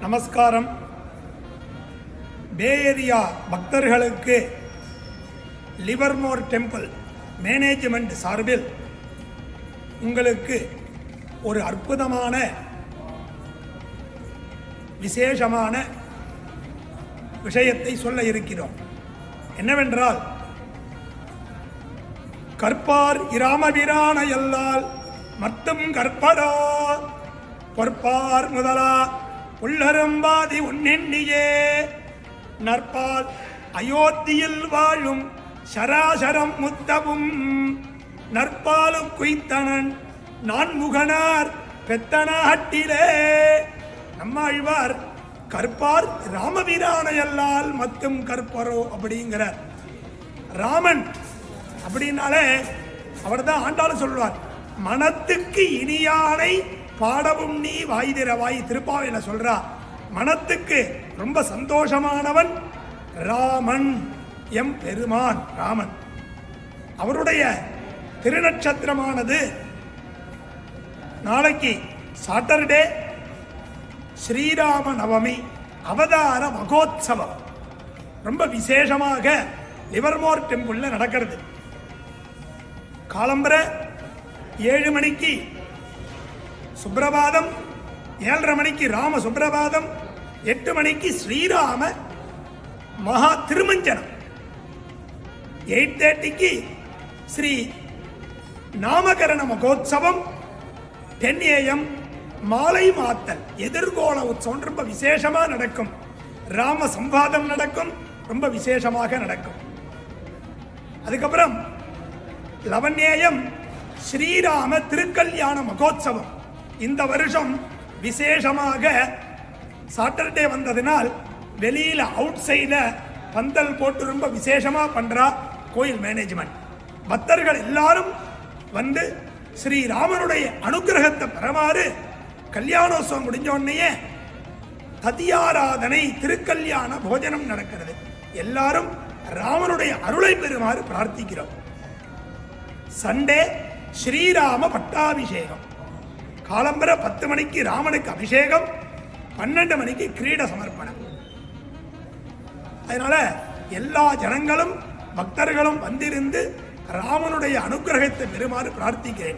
நமஸ்காரம். பே ஏரியா பக்தர்களுக்கு Livermore temple management சார்பில் உங்களுக்கு ஒரு அற்புதமான விசேஷமான விஷயத்தை சொல்ல இருக்கிறோம். என்னவென்றால், கற்பார் இராமபிரான எல்லால் மட்டும் கற்படா பொற்பார் முதலா உள்ளரம்பாதி உன்னெண்ணியே நற்பால் அயோத்தியில் வாழும் சராசரம் முத்தவும் நற்பாலு குய்த்தனன் நான்முகனார் பெத்தனாட்டிலே. நம்மாழ்வார் கற்பார் ராமபிரானையல்லால் மட்டும் கற்பரோ அப்படிங்கிற ராமன் அப்படின்னாலே அவர் தான் ஆண்டாலும் சொல்வார், மனத்துக்கு இனியானை பாடவும் நீ வாய்திரவாய். திருப்பாவையில் சொல்றா, மனத்துக்கு ரொம்ப சந்தோஷமானவன் ராமன், எம் பெருமான் ராமன். அவருடைய திருநட்சத்திரமானது நாளைக்கு சாட்டர்டே ஸ்ரீராம நவமி அவதார மகோத்சவம் ரொம்ப விசேஷமாக லிவர்மோர் டெம்பிள்ல நடக்கிறது. காலம்பரை 7 மணிக்கு சுப்ரபாதம், 7:30 மணிக்கு ராம சுப்ரபாதம், 8 மணிக்கு ஸ்ரீராம மகா திருமஞ்சனம், 8:30க்கு ஸ்ரீ நாமகரண மகோத்சவம், 10 AM மாலை மாத்தல் எதிர்கோள உற்சவம் ரொம்ப விசேஷமா நடக்கும். ராம சம்பாதம் நடக்கும், ரொம்ப விசேஷமாக நடக்கும். அதுக்கப்புறம் 11 AM ஸ்ரீராம திருக்கல்யாண மகோத்சவம். இந்த வருஷம் விசேஷமாக சாட்டர்டே வந்ததினால் வெளியில அவுட் சைட பந்தல் போட்டு ரொம்ப விசேஷமா பண்றா கோயில் மேனேஜ்மெண்ட். பக்தர்கள் எல்லாரும் வந்து ஸ்ரீராமனுடைய அனுகிரகத்தை பெறுமாறு கல்யாணோத்சவம் முடிஞ்ச உடனேயே ததியாராதனை திருக்கல்யாண போஜனம் நடக்கிறது. எல்லாரும் ராமனுடைய அருளை பெறுமாறு பிரார்த்திக்கிறோம். சண்டே ஸ்ரீராம பட்டாபிஷேகம். காலம்பரை 10 மணிக்கு ராமனுக்கு அபிஷேகம், 12 மணிக்கு கிரீட சமர்ப்பணம். அதனால எல்லா ஜனங்களும் பக்தர்களும் வந்திருந்து ராமனுடைய அனுகிரகத்தை பெறுமாறு பிரார்த்திக்கிறேன்.